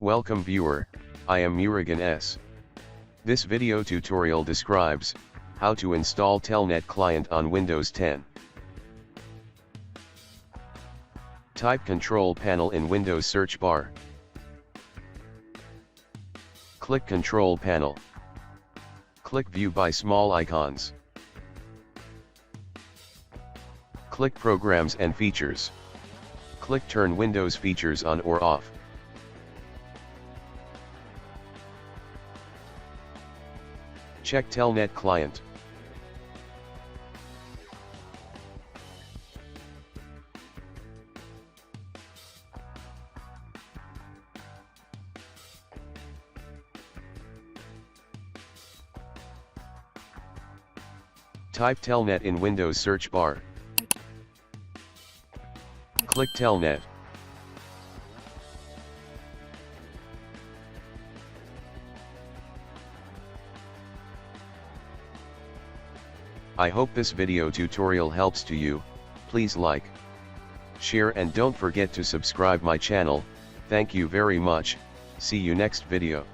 Welcome viewer, I am Murugan S. This video tutorial describes how to install Telnet client on Windows 10. Type Control Panel in Windows search bar. Click Control Panel. Click View by small icons. Click Programs and Features. Click Turn Windows features on or off. Check Telnet client. Type Telnet in Windows search bar. Click Telnet. I hope this video tutorial helps to you. Please like, share and don't forget to subscribe my channel. Thank you very much. See you next video.